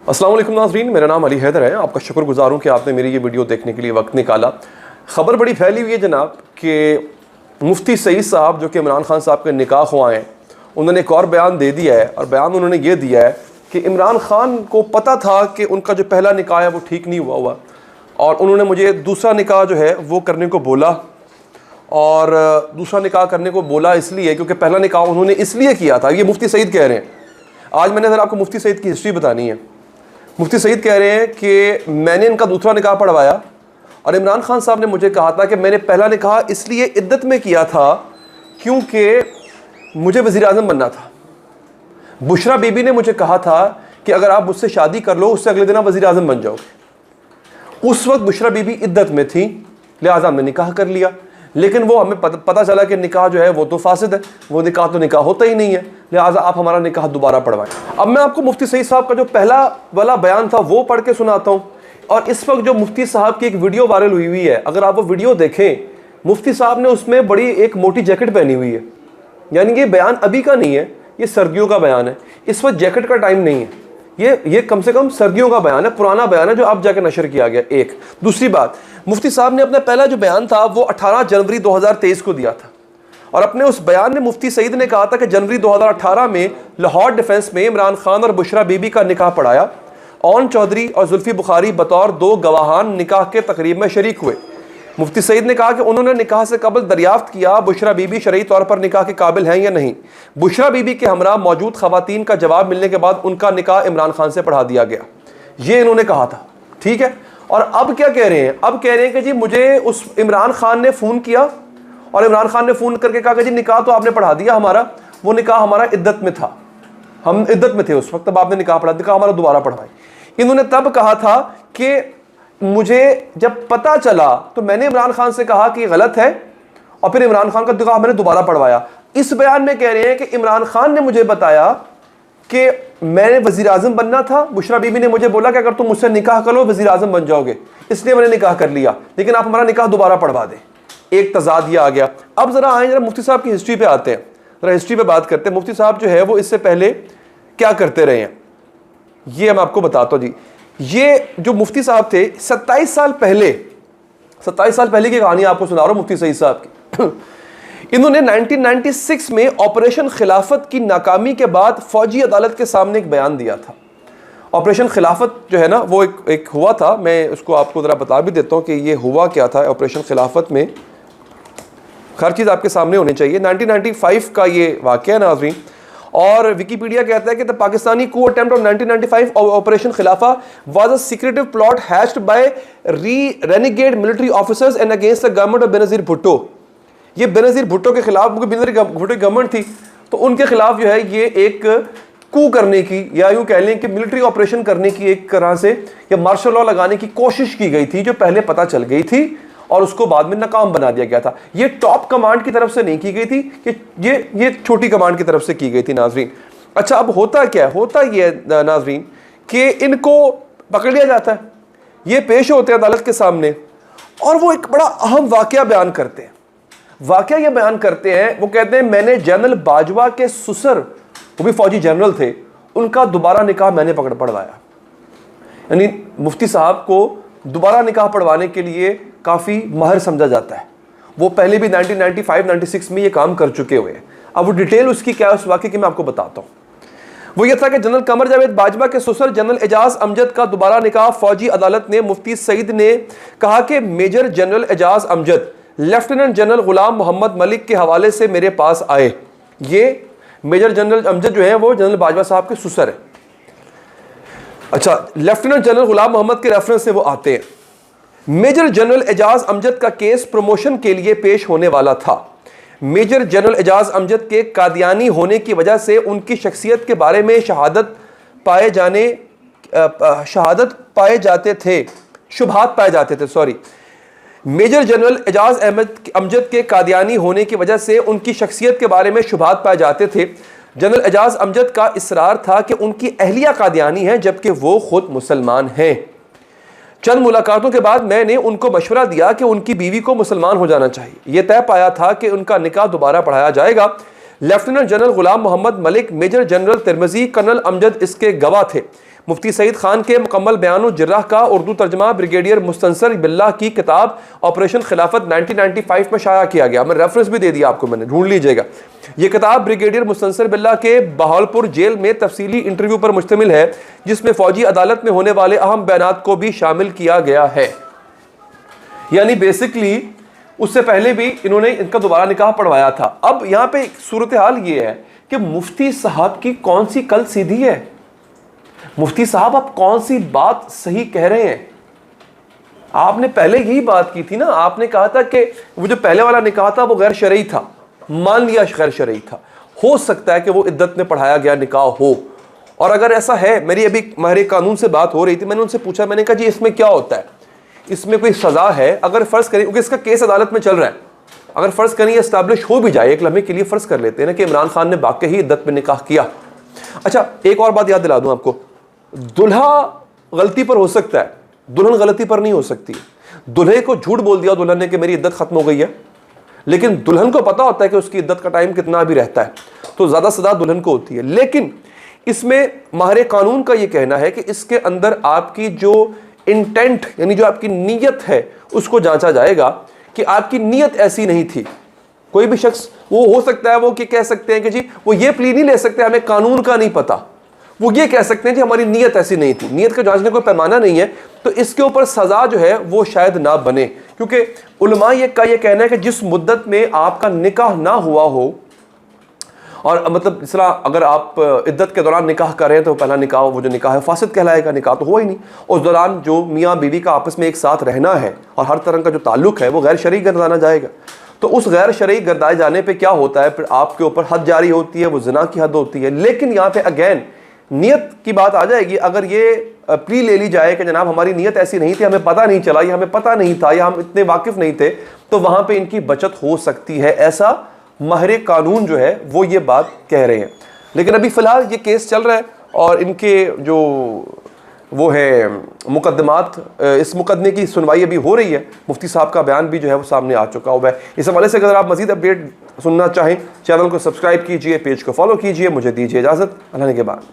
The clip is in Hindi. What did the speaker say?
अस्सलाम वालेकुम नाज़रीन, मेरा नाम अली हैदर है। आपका शुक्रगुजार हूँ कि आपने मेरी ये वीडियो देखने के लिए वक्त निकाला। ख़बर बड़ी फैली हुई है जनाब कि मुफ्ती सईद साहब जो कि इमरान खान साहब के निकाह ख्वाह हैं, उन्होंने एक और बयान दे दिया है। और बयान उन्होंने ये दिया है कि इमरान खान को पता था कि उनका जो पहला निकाह है वो ठीक नहीं हुआ और उन्होंने मुझे दूसरा निकाह जो है वो करने को बोला। और दूसरा निकाह करने को बोला इसलिए क्योंकि पहला निकाह उन्होंने इसलिए किया था। ये मुफ्ती सईद कह रहे हैं। आज मैंने ज़रा आपको मुफ्ती सईद की हिस्ट्री बतानी है। मुफ्ती सईद कह रहे हैं कि मैंने इनका दूसरा निकाह पढ़वाया और इमरान खान साहब ने मुझे कहा था कि मैंने पहला निकाह इसलिए इद्दत में किया था क्योंकि मुझे वज़ीर आज़म बनना था। बुशरा बीबी ने मुझे कहा था कि अगर आप मुझसे शादी कर लो उससे अगले दिन आप वज़ीर आज़म बन जाओगे। उस वक्त बुशरा बीबी इद्दत में थी, लिहाजा हमने निकाह कर लिया। लेकिन वो हमें पता चला कि निकाह जो है वो तो फासिद है, वो निकाह तो निकाह होता ही नहीं है, लिहाजा आप हमारा निकाह दोबारा पढ़वाएं। अब मैं आपको मुफ्ती सईद साहब का जो पहला वाला बयान था वो पढ़ के सुनाता हूँ। और इस वक्त जो मुफ्ती साहब की एक वीडियो वायरल हुई है, अगर आप वो वीडियो देखें, मुफ्ती साहब ने उसमें बड़ी एक मोटी जैकेट पहनी हुई है। यानी ये बयान अभी का नहीं है, ये सर्दियों का बयान है। इस वक्त जैकेट का टाइम नहीं है, ये कम से कम सर्दियों का बयान है, पुराना बयान है जो अब जाके नशर किया गया। एक दूसरी बात, मुफ्ती साहब ने अपना पहला जो बयान था वो 18 जनवरी 2023 को दिया था। और अपने उस बयान में मुफ्ती सईद ने कहा था कि जनवरी 2018 में लाहौर डिफेंस में इमरान खान और बुशरा बीबी का निकाह पढ़ाया। ओन चौधरी और जुल्फी बुखारी बतौर 2 गवाहान निकाह के तकरीब में शरीक हुए। मुफ्ती सईद ने कहा कि उन्होंने निकाह से कबल दरियाफ्त किया बुशरा बीबी शरई तौर पर निकाह के काबिल हैं या नहीं। बुशरा बीबी के हमरा मौजूद खवातीन का जवाब मिलने के बाद उनका निकाह इमरान खान से पढ़ा दिया गया। ये इन्होंने कहा था, ठीक है। और अब क्या कह रहे हैं? अब कह रहे हैं कि जी मुझे उस इमरान खान ने फ़ोन किया और इमरान खान ने फ़ोन करके कहा कि जी निकाह तो आपने पढ़ा दिया हमारा, वो निकाह हमारा इद्दत में था, हम इद्दत में थे उस वक्त, तब आपने निकाह पढ़ा दिया, हमारा दोबारा पढ़वाए। इन्होंने तब कहा था कि मुझे जब पता चला तो मैंने इमरान खान से कहा कि गलत है और फिर इमरान खान का निकाह मैंने दोबारा पढ़वाया। इस बयान में कह रहे हैं कि इमरान खान ने मुझे बताया कि मैंने वज़ीर आज़म बनना था, बुशरा बीबी ने मुझे बोला कि अगर तुम मुझसे निकाह करो वज़ीर आज़म बन जाओगे, इसलिए मैंने निकाह कर लिया, लेकिन आप हमारा निकाह दोबारा पढ़वा दें। एक तजाद ये आ गया। अब ज़रा आए जरा मुफ्ती साहब की हिस्ट्री पे आते हैं, ज़रा हिस्ट्री पे बात करते हैं। मुफ्ती साहब जो है वो इससे पहले क्या करते रहे हैं ये मैं आपको बताता हूँ जी। ये जो मुफ्ती साहब थे 27 साल पहले की कहानी आपको सुना रहा हूँ मुफ्ती सईद साहब की। इन्होंने 1996 में ऑपरेशन खिलाफत की नाकामी के बाद फौजी अदालत के सामने एक बयान दिया था। ऑपरेशन खिलाफत जो है ना वो एक हुआ था, मैं उसको आपको ज़रा बता भी देता हूँ कि ये हुआ क्या था ऑपरेशन खिलाफत में। हर चीज़ आपके सामने होनी चाहिए। 1995 का ये वाक़या नाज़रीन। और विकीपीडिया कहता है कि the Pakistani coup attempt of 1995 operation Khilafat was a secretive plot hatched by renegade military officers and against the government of Benazir Bhutto. ये बेनज़ीर भुट्टो के खिलाफ, क्योंकि बेनज़ीर भुट्टो गवर्नमेंट थी तो उनके खिलाफ जो है ये एक कू करने की या यूँ कह लें कि मिलिट्री ऑपरेशन करने की एक तरह से या मार्शल लॉ लगाने की कोशिश की गई थी, जो पहले पता चल गई थी और उसको बाद में नाकाम बना दिया गया था। ये टॉप कमांड की तरफ से नहीं की गई थी, कि ये छोटी कमांड की तरफ से की गई थी नाजरीन। अच्छा, अब होता क्या है? होता ये नाजरीन कि इनको पकड़ लिया जाता है, ये पेश होते हैं अदालत के सामने और वो एक बड़ा अहम वाकया बयान करते हैं। वाकया ये बयान करते हैं, वो कहते हैं मैंने जनरल बाजवा के ससुर, वो भी फौजी जनरल थे, उनका दोबारा निकाह मैंने पढ़वाया। यानी मुफ्ती साहब को दोबारा निकाह पढ़वाने के लिए काफ़ी माहिर समझा जाता है। वो पहले भी 1995-96 में ये काम कर चुके हुए हैं। अब वो डिटेल उसकी क्या है उस वाक़े की मैं आपको बताता हूँ। वो ये था कि जनरल कमर जावेद बाजवा के ससुर जनरल एजाज अमजद का दोबारा निकाह फौजी अदालत ने मुफ्ती सईद ने कहा कि major general Ejaz Amjad lieutenant general Ghulam Mohammad Malik के हवाले से मेरे पास आए। ये मेजर जनरल अमजद जो है वो जनरल बाजवा साहब के ससुर है। अच्छा, लेफ्टिनेंट जनरल गुलाम मोहम्मद के रेफरेंस से वो आते हैं। मेजर जनरल एजाज अमजद का केस प्रमोशन के लिए पेश होने वाला था। मेजर जनरल एजाज अमजद के कादियानी होने की वजह से उनकी शख्सियत के बारे में शुबहात पाए जाते थे। मेजर जनरल एजाज अमजद के कादियानी होने की वजह से उनकी शख्सियत के बारे में शुबहात पाए जाते थे। जनरल एजाज अमजद का इसरार था कि उनकी अहलिया कादियानी है जबकि वो खुद मुसलमान हैं। चंद मुलाकातों के बाद मैंने उनको मशवरा दिया कि उनकी बीवी को मुसलमान हो जाना चाहिए। यह तय पाया था कि उनका निकाह दोबारा पढ़ाया जाएगा। Lieutenant general Ghulam Mohammad Malik, major general Tirmizi, colonel Amjad इसके गवाह थे। मुफ्ती सईद खान के मुकम्मल बयान जर्राह का उर्दू तर्जमा ब्रिगेडियर मुस्तंसर बिल्लाह की किताब ऑपरेशन खिलाफत 1995 में शाया किया गया। मैं रेफरेंस भी दे दिया आपको, मैंने ढूंढ लीजिएगा। यह किताब ब्रिगेडियर मुस्तंसर बिल्लाह के बहावलपुर जेल में तफसीली इंटरव्यू पर मुश्तमिल है, जिसमें फौजी अदालत में होने वाले अहम बयानात को भी शामिल किया गया है। यानी बेसिकली उससे पहले भी इन्होंने इनका दोबारा निकाह पढ़वाया था। अब यहां पे सूरत हाल ये है कि मुफ्ती साहब की कौन सी कल सीधी है। मुफ्ती साहब आप कौन सी बात सही कह रहे हैं? आपने पहले यही बात की थी ना, आपने कहा था कि वो जो पहले वाला निकाह था वो गैर शरई था, मान लिया गैर शरई था, हो सकता है कि वो इद्दत में पढ़ाया गया निकाह हो। और अगर ऐसा है, मेरी अभी माहिर कानून से बात हो रही थी, मैंने उनसे पूछा, मैंने कहा जी इसमें क्या होता है, इसमें कोई सजा है? अगर फर्ज करें, क्योंकि इसका केस अदालत में चल रहा है, अगर फर्ज करें एस्टैब्लिश हो भी जाए, एक लम्हे के लिए फर्ज कर लेते हैं ना कि इमरान खान ने वाकई ही इद्दत में निकाह किया। अच्छा, एक और बात याद दिला दूं आपको, दुल्हा गलती पर हो सकता है, दुल्हन गलती पर नहीं हो सकती। दुल्हे को झूठ बोल दिया दुल्हन ने कि मेरी इद्दत खत्म हो गई है, लेकिन दुल्हन को पता होता है कि उसकी इद्दत का टाइम कितना भी रहता है, तो ज्यादा सजा दुल्हन को होती है। लेकिन इसमें माहिर कानून का यह कहना है कि इसके अंदर आपकी जो इंटेंट यानी जो आपकी नीयत है उसको जांचा जाएगा कि आपकी नीयत ऐसी नहीं थी। कोई भी शख्स, वो हो सकता है वो कि कह सकते हैं कि जी वो ये प्ली नहीं ले सकते, हमें कानून का नहीं पता, वो ये कह सकते हैं जी हमारी नीयत ऐसी नहीं थी, नीयत का जांचने कोई पैमाना नहीं है, तो इसके ऊपर सजा जो है वो शायद ना बने। क्योंकि उलमा का ये कहना है कि जिस मुद्दत में आपका निकाह ना हुआ हो, और मतलब इस तरह अगर आप इद्दत के दौरान निकाह कर रहे हैं तो पहला निकाह, वो जो निकाह है फासिद कहलाएगा, निकाह तो हुआ ही नहीं। उस दौरान जो मियाँ बीवी का आपस में एक साथ रहना है और हर तरह का जो ताल्लुक है वो गैर शरई गर्दाना जाएगा। तो उस गैर शरई गर्दाए जाने पे क्या होता है, फिर आपके ऊपर हद जारी होती है, वो ज़िना की हद होती है। लेकिन यहाँ पे अगेन नियत की बात आ जाएगी। अगर ये प्ली ले ली जाए कि जनाब हमारी नियत ऐसी नहीं थी, हमें पता नहीं चला, या हमें पता नहीं था, या हम इतने वाकिफ नहीं थे, तो वहाँ पर इनकी बचत हो सकती है। ऐसा माहिर कानून जो है वो ये बात कह रहे हैं। लेकिन अभी फ़िलहाल ये केस चल रहा है और इनके जो वो है मुकदमात, इस मुकदमे की सुनवाई अभी हो रही है। मुफ्ती साहब का बयान भी जो है वो सामने आ चुका हुआ है। इस हवाले से अगर आप मज़ीद अपडेट सुनना चाहें, चैनल को सब्सक्राइब कीजिए, पेज को फॉलो कीजिए। मुझे दीजिए इजाज़त, अल्लाह के बाद।